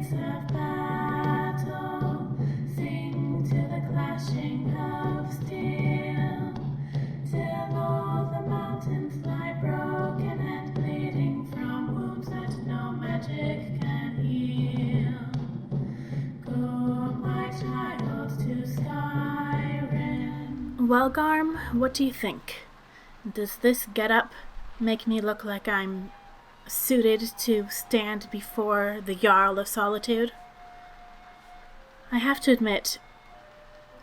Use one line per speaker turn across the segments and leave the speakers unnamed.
gates of battle sing to the clashing of steel, till all the mountains lie broken and bleeding from wounds that no magic can heal. Go, my child, to Skyrim. Well, Garm, what do you think? Does this getup make me look like I'm suited to stand before the Jarl of Solitude? I have to admit,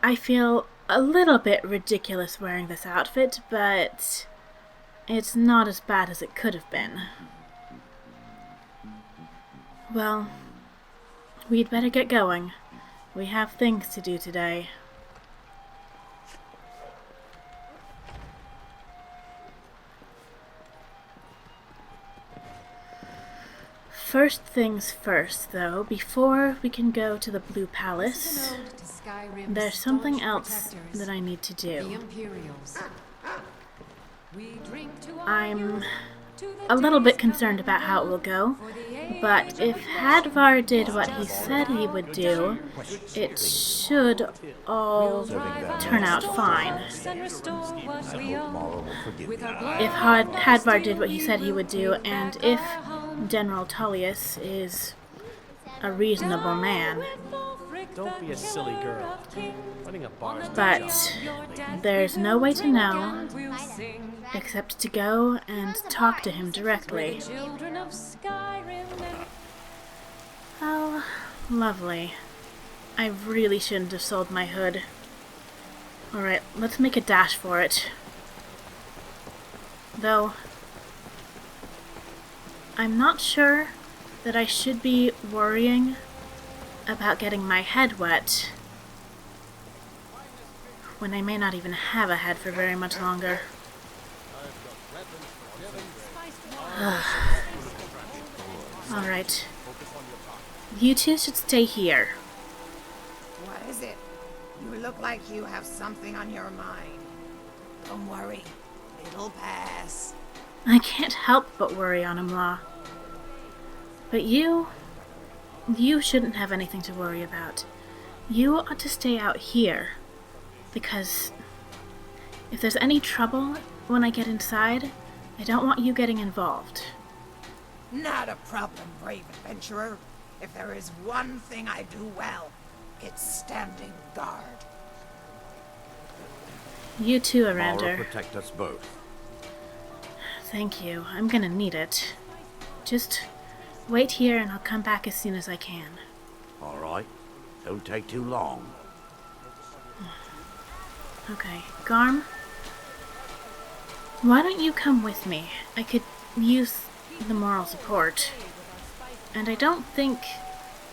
I feel a little bit ridiculous wearing this outfit, but it's not as bad as it could have been. Well, we'd better get going. We have things to do today. First things first, though, before we can go to the Blue Palace, there's something else that I need to do. I'm a little bit concerned about how it will go, but if Hadvar did what he said he would do, it should all turn out fine. If Hadvar did what he said he would do, and if General Tullius is a reasonable man.
Don't be a silly girl.
But there's no way to know except to go and talk to him directly. Oh, lovely. I really shouldn't have sold my hood. Alright, let's make a dash for it. Though, I'm not sure that I should be worrying about getting my head wet when I may not even have a head for very much longer. Alright. You two should stay here.
What is it? You look like you have something on your mind. Don't worry, it'll pass.
I can't help but worry on him, Law. But you shouldn't have anything to worry about. You ought to stay out here, because if there's any trouble when I get inside, I don't want you getting involved.
Not a problem, brave adventurer. If there is one thing I do well, it's standing guard.
You too, Arander.
Protect us both.
Thank you. I'm gonna need it. Just wait here and I'll come back as soon as I can.
All right. Don't take too long.
Okay. Garm? Why don't you come with me? I could use the moral support. And I don't think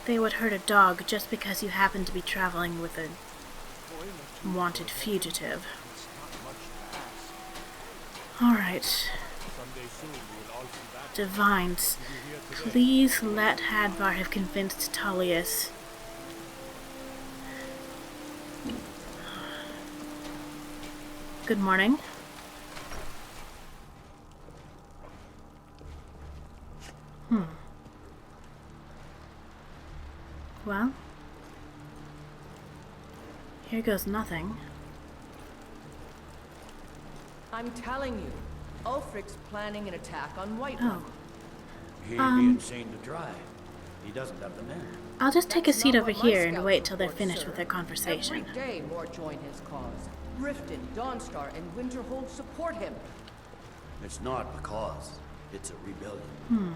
they would hurt a dog just because you happen to be traveling with a wanted fugitive. Alright. Divines, please let Hadvar have convinced Tullius. Good morning. Well, here goes nothing.
I'm telling you, Ulfric's planning an attack on Whiterun.
Oh.
He'd be insane to try. He doesn't have the men.
I'll just take a seat over here and wait till they're finished with their conversation.
Every day more join his cause. Riften, Dawnstar, and Winterhold support him.
It's not a cause. It's a rebellion.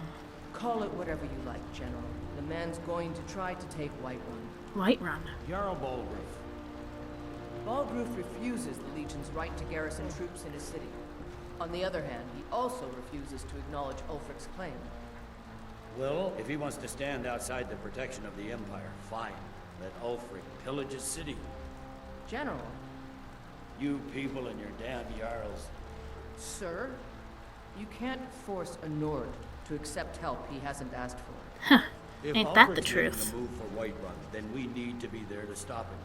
Call it whatever you like, General. The man's going to try to take Whiterun.
Whiterun.
Jarl Balgruuf.
Balgruuf refuses the Legion's right to garrison troops in his city. On the other hand, he also refuses to acknowledge Ulfric's claim.
Well, if he wants to stand outside the protection of the Empire, fine. Let Ulfric pillage his city.
General.
You people and your damn Jarls.
Sir, you can't force a Nord to accept help he hasn't asked for.
Huh.
If
Ain't that the
Ulfric's
truth?
making a move for Whiterun, then we need to be there to stop him.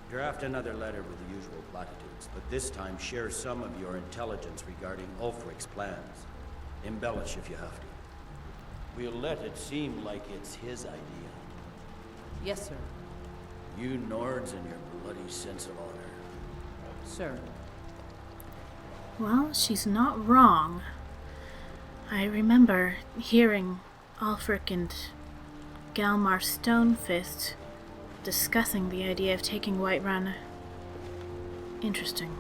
Draft another letter with the usual platitudes, but this time share some of your intelligence regarding Ulfric's plans. Embellish if you have to. We'll let it seem like it's his idea.
Yes, sir.
You Nords and your bloody sense of honor.
Sir.
Well, she's not wrong. I remember hearing Ulfric and Galmar Stonefist discussing the idea of taking Whiterun. Interesting.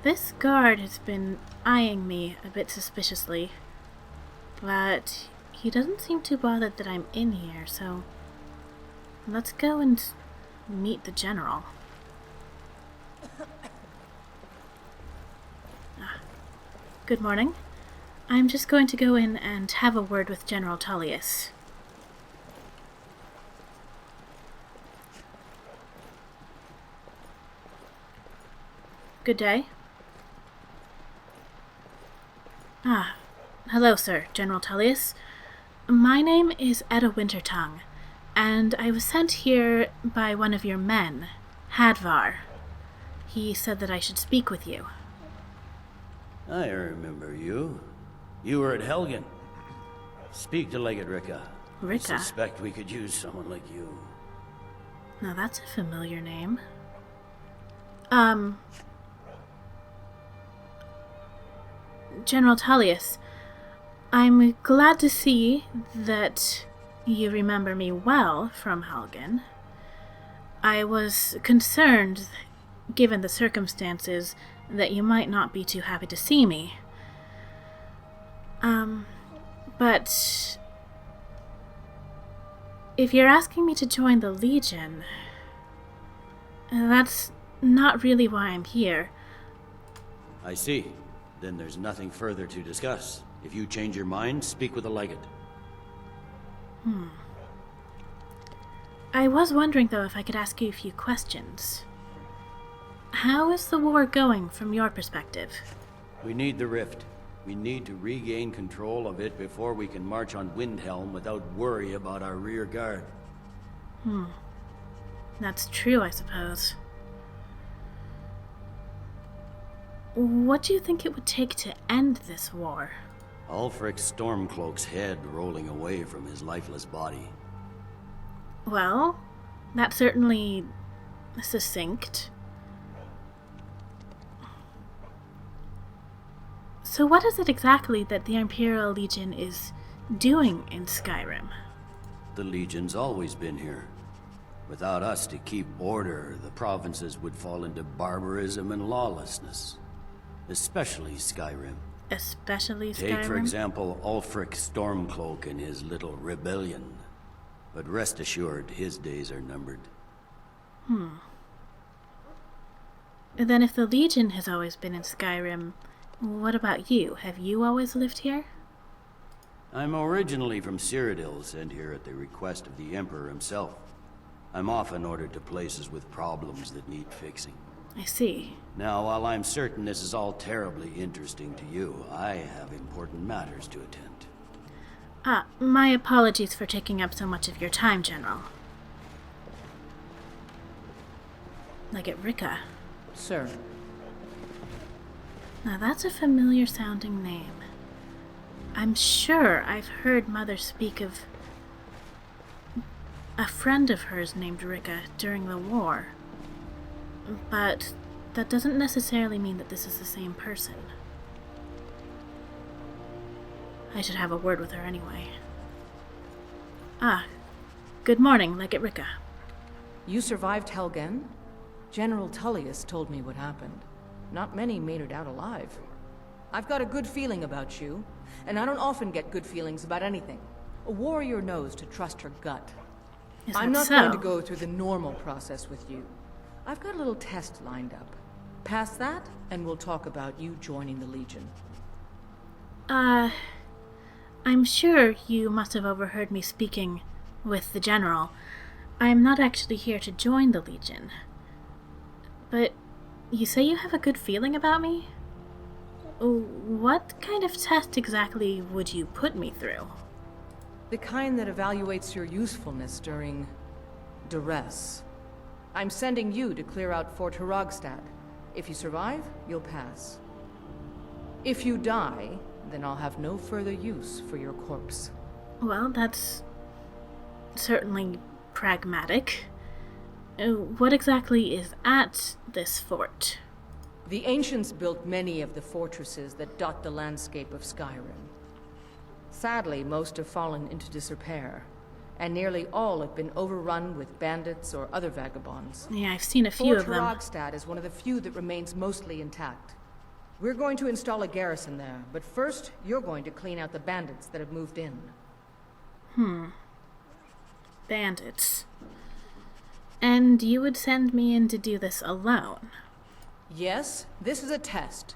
This guard has been eyeing me a bit suspiciously, but he doesn't seem too bothered that I'm in here, so let's go and meet the general. Good morning. I'm just going to go in and have a word with General Tullius. Good day. Hello, sir, General Tullius. My name is Edda Wintertongue, and I was sent here by one of your men, Hadvar. He said that I should speak with you.
I remember you. You were at Helgen. Speak to Legate Ricka.
Ricka?
I suspect we could use someone like you.
Now that's a familiar name. General Tullius, I'm glad to see that you remember me well from Helgen. I was concerned, given the circumstances, that you might not be too happy to see me. But if you're asking me to join the Legion, that's not really why I'm here.
I see. Then there's nothing further to discuss. If you change your mind, speak with the Legate.
I was wondering, though, if I could ask you a few questions. How is the war going from your perspective?
We need the rift. We need to regain control of it before we can march on Windhelm without worry about our rear guard.
That's true, I suppose. What do you think it would take to end this war?
Ulfric Stormcloak's head rolling away from his lifeless body.
Well, that's certainly succinct. So what is it exactly that the Imperial Legion is doing in Skyrim?
The Legion's always been here. Without us to keep order, the provinces would fall into barbarism and lawlessness. Especially Skyrim.
Especially Skyrim?
Take, for example, Ulfric Stormcloak and his little rebellion. But rest assured, his days are numbered.
Then if the Legion has always been in Skyrim, what about you? Have you always lived here?
I'm originally from Cyrodiil, sent here at the request of the Emperor himself. I'm often ordered to places with problems that need fixing.
I see.
Now, while I'm certain this is all terribly interesting to you, I have important matters to attend.
My apologies for taking up so much of your time, General. Legate Ricka.
Sir.
Now that's a familiar sounding name. I'm sure I've heard Mother speak of a friend of hers named Ricka during the war. But that doesn't necessarily mean that this is the same person. I should have a word with her anyway. Good morning, Legate Ricka.
You survived Helgen? General Tullius told me what happened. Not many made it out alive. I've got a good feeling about you, and I don't often get good feelings about anything. A warrior knows to trust her gut. I'm not going to go through the normal process with you. I've got a little test lined up. Pass that, and we'll talk about you joining the Legion.
I'm sure you must have overheard me speaking with the General. I'm not actually here to join the Legion. But you say you have a good feeling about me? What kind of test exactly would you put me through?
The kind that evaluates your usefulness during duress. I'm sending you to clear out Fort Hrogstad. If you survive, you'll pass. If you die, then I'll have no further use for your corpse.
Well, that's certainly pragmatic. What exactly is at this fort?
The ancients built many of the fortresses that dot the landscape of Skyrim. Sadly, most have fallen into disrepair, and nearly all have been overrun with bandits or other vagabonds.
Yeah, I've seen a few
Fort
of them.
Rogstad is one of the few that remains mostly intact. We're going to install a garrison there, but first, you're going to clean out the bandits that have moved in.
Bandits. And you would send me in to do this alone?
Yes, this is a test.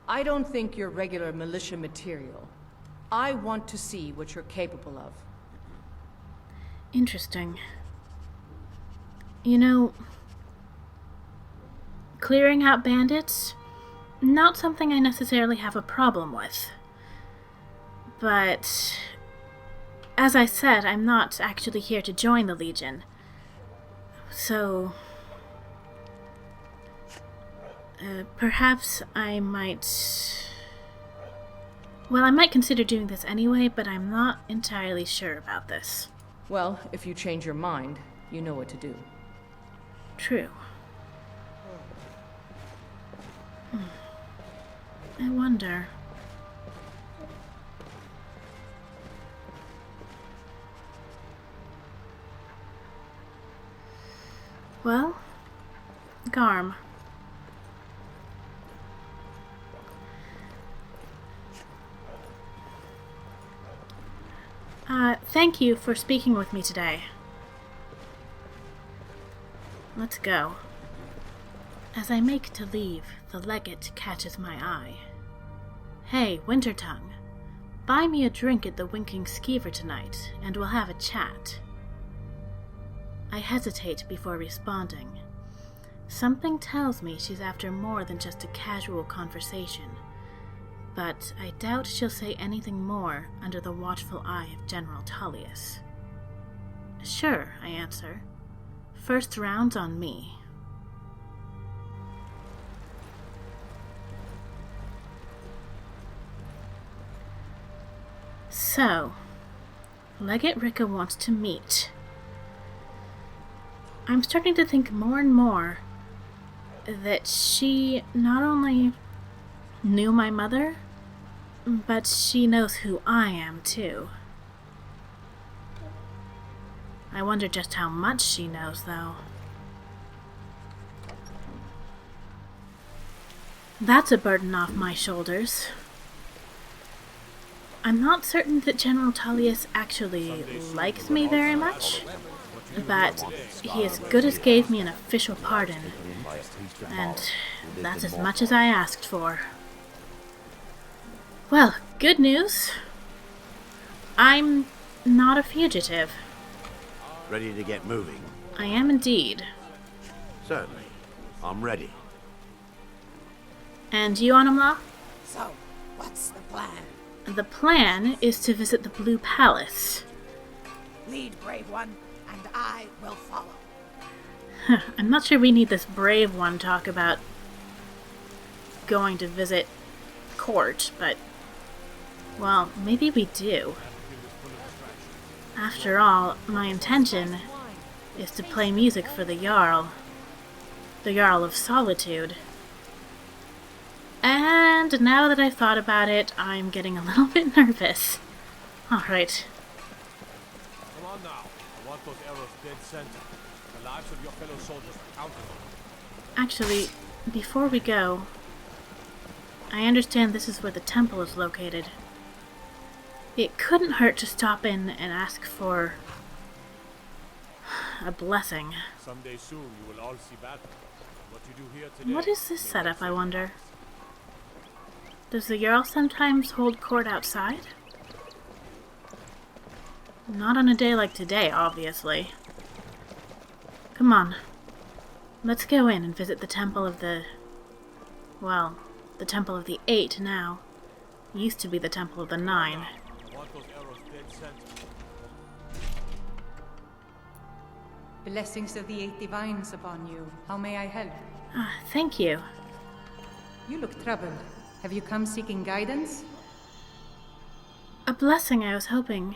I don't think you're regular militia material. I want to see what you're capable of.
Interesting. You know, clearing out bandits, not something I necessarily have a problem with. But, as I said, I'm not actually here to join the Legion. So, perhaps I might... Well, I might consider doing this anyway, but I'm not entirely sure about this.
Well, if you change your mind, you know what to do.
True. I wonder... Well, Garm. Thank you for speaking with me today. Let's go. As I make to leave, the legate catches my eye. Hey, Wintertongue. Buy me a drink at the Winking Skeever tonight, and we'll have a chat. I hesitate before responding. Something tells me she's after more than just a casual conversation, but I doubt she'll say anything more under the watchful eye of General Tullius. Sure, I answer. First round's on me. So, Legate Rika wants to meet. I'm starting to think more and more that she not only knew my mother, but she knows who I am too. I wonder just how much she knows, though. That's a burden off my shoulders. I'm not certain that General Tullius actually likes me very much, but he as good as gave me an official pardon, and that's as much as I asked for. Well, good news. I'm not a fugitive.
Ready to get moving?
I am indeed.
Certainly. I'm ready.
And you, Anamla?
So, what's the plan?
The plan is to visit the Blue Palace.
Lead, brave one, and I will follow.
I'm not sure we need this brave one talk about going to visit court, but, well, maybe we do. After all, my intention is to play music for the Jarl of Solitude. And now that I've thought about it, I'm getting a little bit nervous. Alright.
Come on now. I want those arrows dead center. The lives of your fellow soldiers are counted.
Actually, before we go, I understand this is where the temple is located. It couldn't hurt to stop in and ask for a blessing.
Someday soon you will all see battle. What you do here today.
What is this setup, I wonder? Does the Jarl sometimes hold court outside? Not on a day like today, obviously. Come on. Let's go in and visit the Temple of the... Well, the Temple of the 8 now. Used to be the Temple of the 9.
I want those arrows dead center.
Blessings of the 8 divines upon you. How may I help?
Thank you.
You look troubled. Have you come seeking guidance?
A blessing, I was hoping.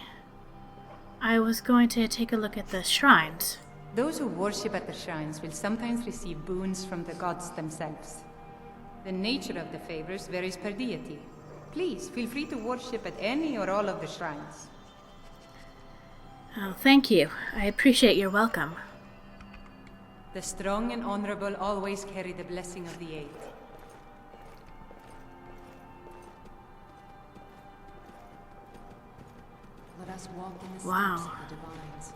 I was going to take a look at the shrines.
Those who worship at the shrines will sometimes receive boons from the gods themselves. The nature of the favors varies per deity. Please, feel free to worship at any or all of the shrines.
Oh, thank you. I appreciate your welcome.
The strong and honorable always carry the blessing of the Eight.
Let us walk in the steps
Wow.
of the divines.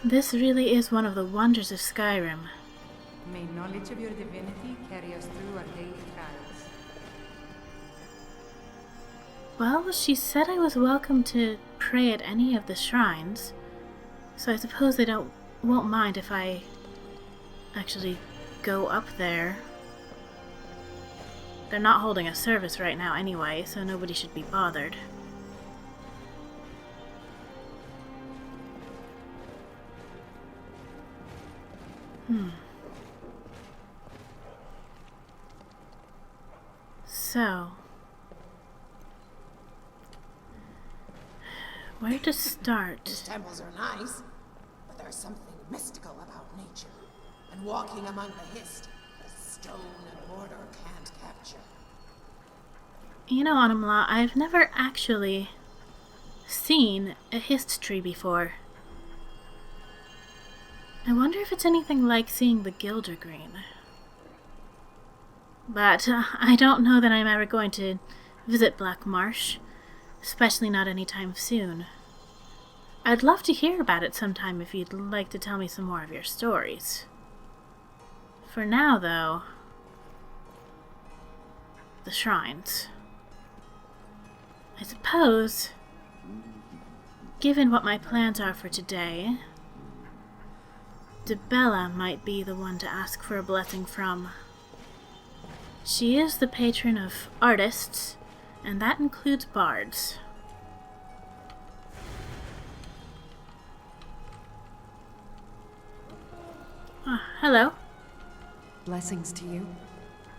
This really is one of the wonders of Skyrim.
May knowledge of your divinity carry us through our daily trials.
Well, she said I was welcome to pray at any of the shrines, so I suppose they won't mind if I actually go up there. They're not holding a service right now anyway, so nobody should be bothered. So, where to
These
start?
temples are nice, but there's something mystical about nature. And walking among the Hist, that stone and mortar can't capture.
You know, Anamla, I've never actually seen a Hist tree before. I wonder if it's anything like seeing the Gildergreen. But I don't know that I'm ever going to visit Black Marsh, especially not anytime soon. I'd love to hear about it sometime if you'd like to tell me some more of your stories. For now, though, the shrines. I suppose, given what my plans are for today, Debella might be the one to ask for a blessing from. She is the patron of artists, and that includes bards. Hello.
Blessings to you.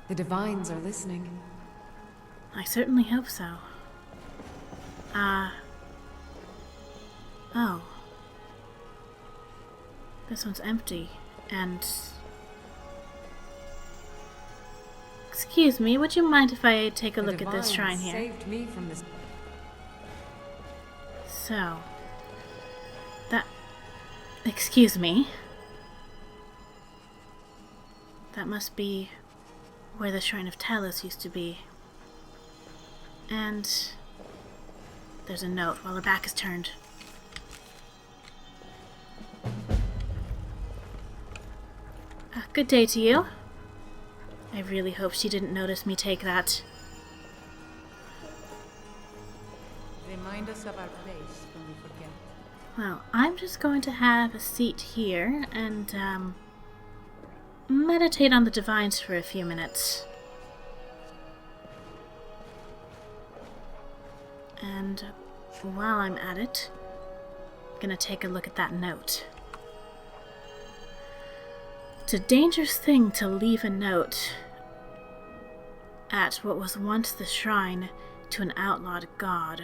The divines are listening.
I certainly hope so. Oh. This one's empty, and... Excuse me, would you mind if I take a look at this shrine here?
Saved me from this.
So... That... Excuse me. That must be where the Shrine of Tullius used to be. And... There's a note while her back is turned. Good day to you. I really hope she didn't notice me take that.
Remind us of our place when we forget.
Well, I'm just going to have a seat here and, meditate on the divines for a few minutes. And while I'm at it, I'm gonna take a look at that note. It's a dangerous thing to leave a note at what was once the shrine to an outlawed god.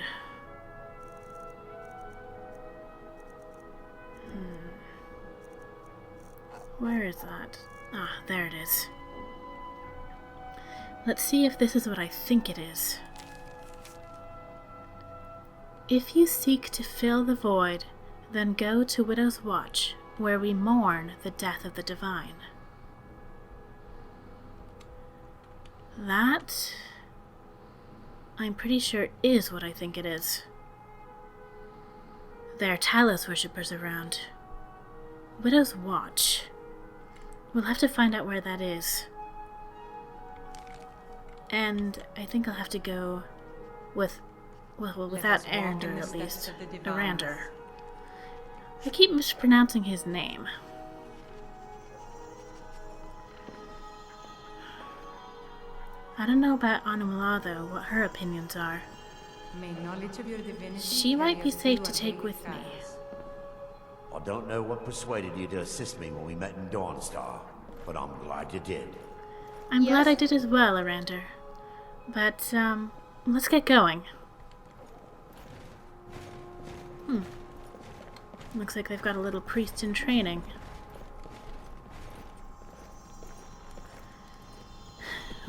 Where is that? Ah, there it is. Let's see if this is what I think it is. If you seek to fill the void, then go to Widow's Watch, where we mourn the death of the divine. That, I'm pretty sure, is what I think it is. There are Talos worshippers around. Widow's Watch. We'll have to find out where that is. And I think I'll have to go with, well, without Arander at least. Arander. I keep mispronouncing his name. I don't know about Anumla though, what her opinions are.
May knowledge of your divinity
She might
carry
be
us
safe
through
to
our
take
daily
with me.
trials.
I don't know what persuaded you to assist me when we met in Dawnstar, but I'm glad you did.
I'm glad I
Yes.
did as well, Arander. But, let's get going. Looks like they've got a little priest in training.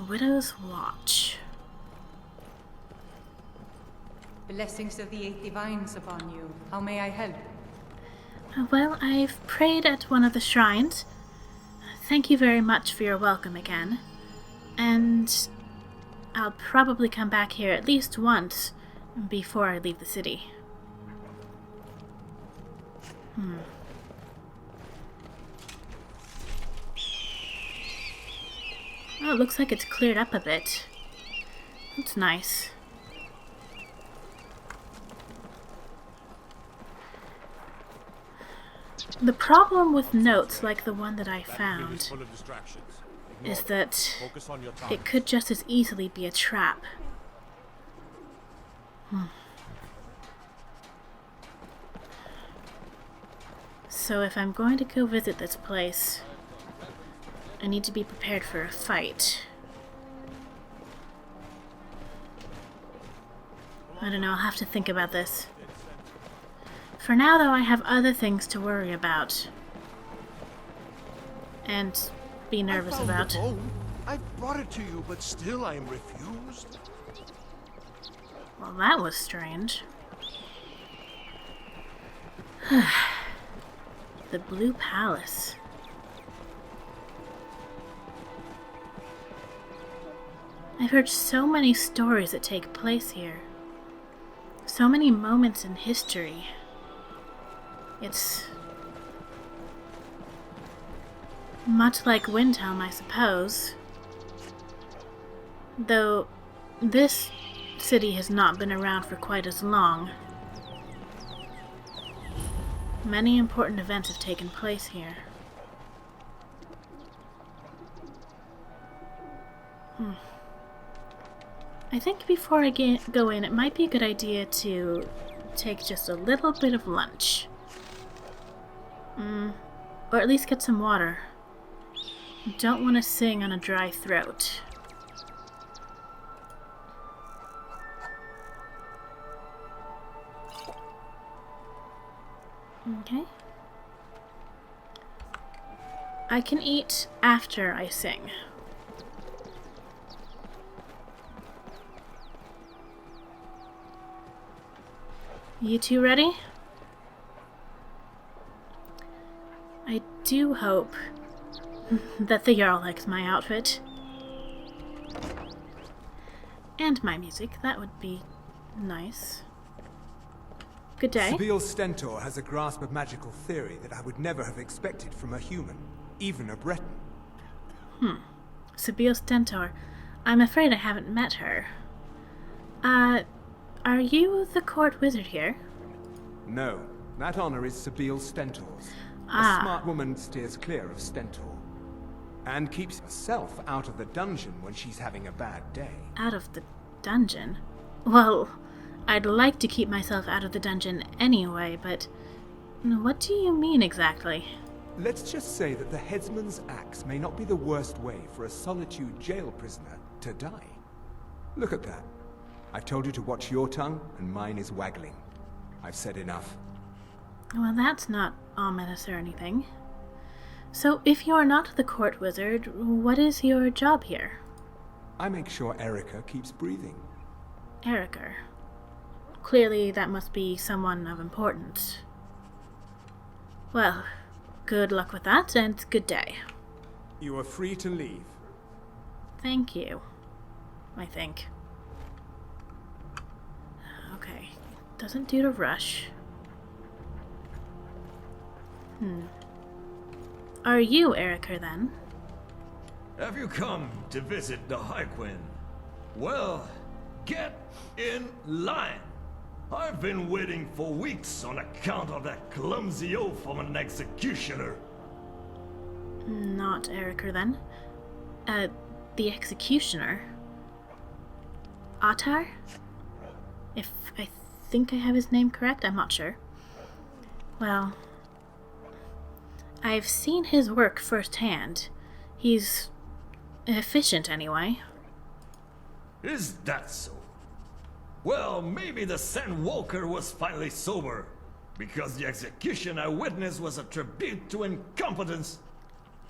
Widow's Watch.
Blessings of the Eight Divines upon you. How may I help?
Well, I've prayed at one of the shrines. Thank you very much for your welcome again. And I'll probably come back here at least once before I leave the city. Oh, it looks like it's cleared up a bit. That's nice. The problem with notes like the one that I
That field is
found
full of distractions. Ignore
is
them.
that
Focus on your task.
it could just as easily be a trap. So if I'm going to go visit this place, I need to be prepared for a fight. I don't know, I'll have to think about this. For now, though, I have other things to worry about. And be nervous
I found
about.
the bone. I brought it to you, but still I am refused.
Well, that was strange. The Blue Palace. I've heard so many stories that take place here. So many moments in history. It's much like Windhelm, I suppose. Though this city has not been around for quite as long. Many important events have taken place here. I think before I go in, it might be a good idea to take just a little bit of lunch. Or at least get some water. Don't want to sing on a dry throat. Okay. I can eat after I sing. You two ready? I do hope that the Jarl likes my outfit. And my music. That would be nice. Good day.
Sabil Stentor has a grasp of magical theory that I would never have expected from a human, even a Breton.
Sabil Stentor. I'm afraid I haven't met her. Are you the court wizard here?
No, that honor is Sabil Stentor's.
Ah.
A smart woman steers clear of Stentor. And keeps herself out of the dungeon when she's having a bad day.
Out of the dungeon? Well, I'd like to keep myself out of the dungeon anyway, but what do you mean exactly?
Let's just say that the headsman's axe may not be the worst way for a Solitude jail prisoner to die. Look at that. I've told you to watch your tongue, and mine is waggling. I've said enough.
Well, that's not ominous or anything. So, if you're not the court wizard, what is your job here?
I make sure Erica keeps breathing.
Erica. Clearly, that must be someone of importance. Well, good luck with that, and good day.
You are free to leave.
Thank you. I think. Okay. Doesn't do to rush. Are you Erica, then?
Have you come to visit the High Queen? Well, get in line. I've been waiting for weeks on account of that clumsy oaf of an executioner.
Not Erica, then. The executioner? Attar? If I think I have his name correct, I'm not sure. Well, I've seen his work firsthand. He's efficient anyway.
Is that so? Well, maybe the Sand Walker was finally sober, because the execution I witnessed was a tribute to incompetence.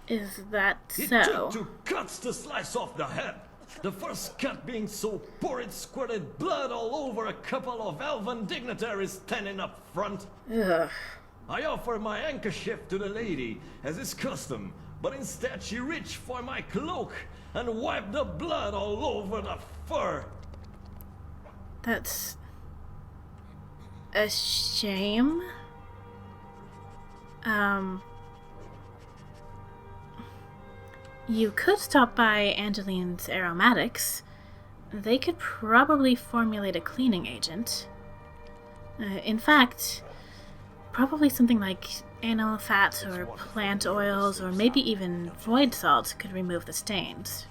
Is that
It
so?
took 2 cuts to slice off the head. The first cut being so poor it squirted blood all over a couple of elven dignitaries standing up front.
Ugh.
I offered my handkerchief to the lady, as is custom, but instead she reached for my cloak and wiped the blood all over the fur.
That's a shame. You could stop by Angeline's aromatics. They could probably formulate a cleaning agent. In fact, probably something like animal fats or plant oils or maybe even void salt could remove the stains.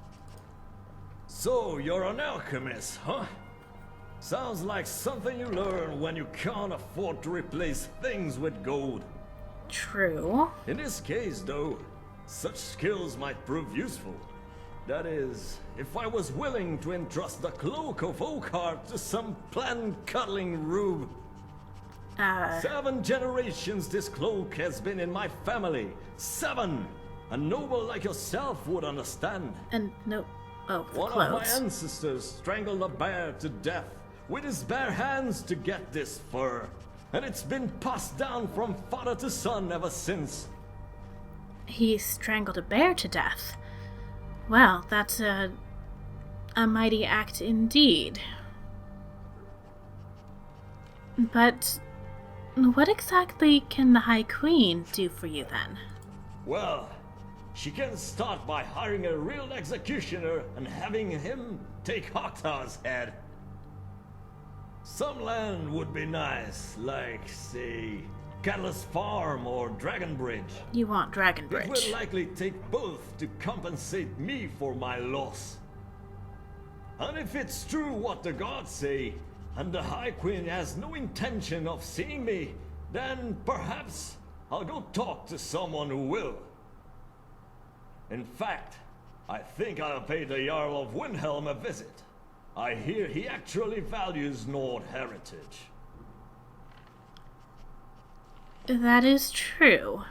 So, you're an alchemist, huh? Sounds like something you learn when you can't afford to replace things with gold.
True.
In this case, though, such skills might prove useful. That is, if I was willing to entrust the cloak of Oakheart to some plant-cuddling rube. 7 generations this cloak has been in my family. 7! A noble like yourself would understand.
And no... Oh, the
One
clothes.
of my ancestors strangled a bear to death with his bare hands to get this fur. And it's been passed down from father to son ever since.
He strangled a bear to death. Well, that's a mighty act indeed. But what exactly can the High Queen do for you then?
Well, she can start by hiring a real executioner and having him take Hoktar's head. Some land would be nice, like, say, Catalyst Farm or Dragonbridge.
You want
It
Dragonbridge.
will likely take both to compensate me for my loss. And if it's true what the gods say, and the High Queen has no intention of seeing me, then perhaps I'll go talk to someone who will. In fact, I think I'll pay the Jarl of Windhelm a visit. I hear he actually values Nord heritage.
That is true.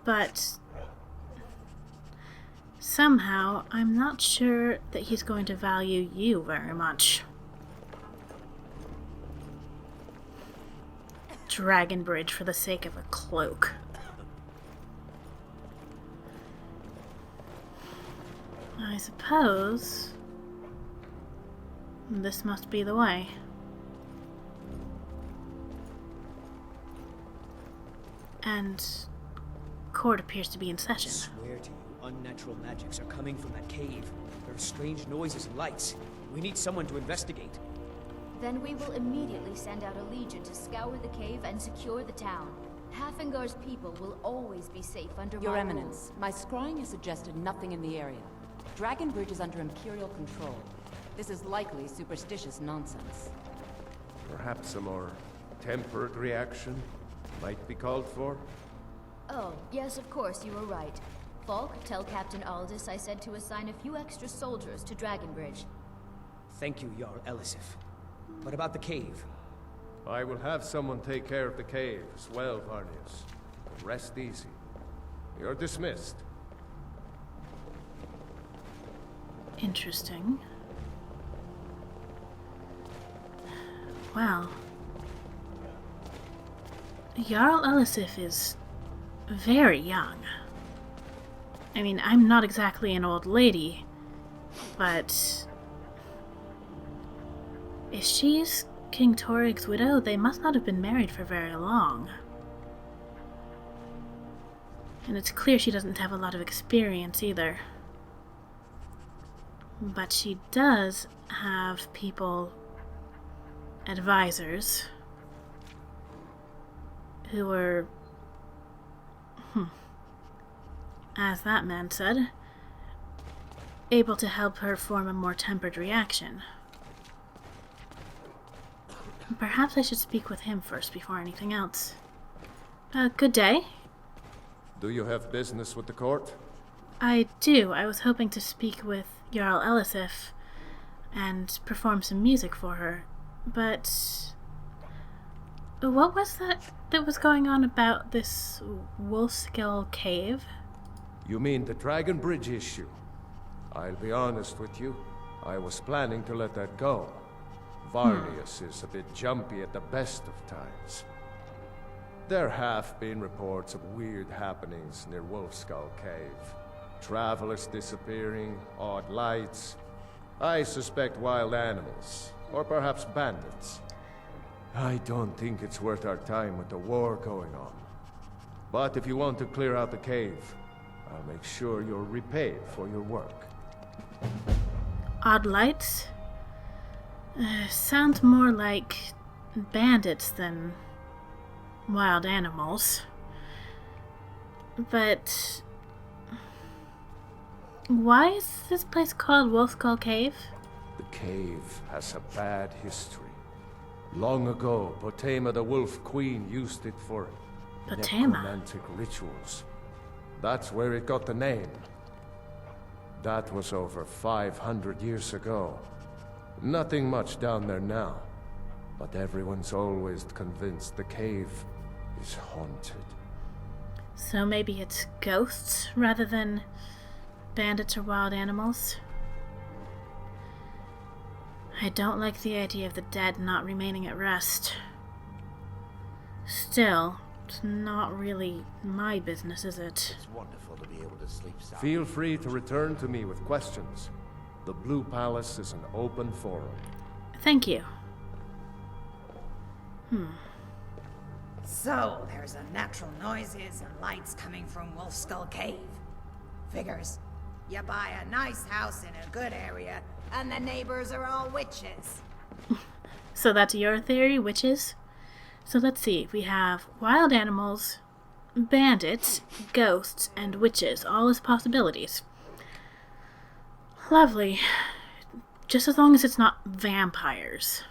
But somehow, I'm not sure that he's going to value you very much. Dragonbridge for the sake of a cloak. I suppose this must be the way. And court appears to be in session.
I swear to you, unnatural magics are coming from that cave. There are strange noises and lights. We need someone to investigate.
Then we will immediately send out a legion to scour the cave and secure the town. Hafingar's people will always be safe under
Your
my
Eminence, my scrying has suggested nothing in the area. Dragonbridge is under Imperial control. This is likely superstitious nonsense.
Perhaps a more tempered reaction might be called for?
Oh, yes, of course, you were right. Falk, tell Captain Aldous I said to assign a few extra soldiers to Dragonbridge.
Thank you, Jarl Elisif. What about the cave?
I will have someone take care of the cave as well, Varnius. Rest easy. You're dismissed.
Interesting. Well, Jarl Elisif is very young. I mean, I'm not exactly an old lady, but if she's King Torig's widow, they must not have been married for very long. And it's clear she doesn't have a lot of experience either. But she does have people, advisors, who were, as that man said, able to help her form a more tempered reaction. Perhaps I should speak with him first before anything else. Good day.
Do you have business with the court?
I do. I was hoping to speak with Jarl Elisif and perform some music for her. But what was that was going on about this Wolfskull cave?
You mean the Dragon Bridge issue? I'll be honest with you. I was planning to let that go. Varnius is a bit jumpy at the best of times. There have been reports of weird happenings near Wolfskull Cave. Travelers disappearing, odd lights. I suspect wild animals, or perhaps bandits. I don't think it's worth our time with the war going on. But if you want to clear out the cave, I'll make sure you're repaid for your work.
Odd lights? Sounds more like bandits than wild animals. But why is this place called Wolfskull Cave?
The cave has a bad history. Long ago, Potema the Wolf Queen used it for necromantic rituals. That's where it got the name. That was over 500 years ago. Nothing much down there now, but everyone's always convinced the cave is haunted.
So maybe it's ghosts rather than bandits or wild animals? I don't like the idea of the dead not remaining at rest. Still, it's not really my business, is it?
It's wonderful to be able to sleep sound.
Feel free to return to me with questions. The Blue Palace is an open forum.
Thank you.
So, there's unnatural noises and lights coming from Wolfskull Cave. Figures. You buy a nice house in a good area, and the neighbors are all witches.
So that's your theory, witches? So let's see. We have wild animals, bandits, ghosts, and witches, all as possibilities. Lovely. Just as long as it's not vampires.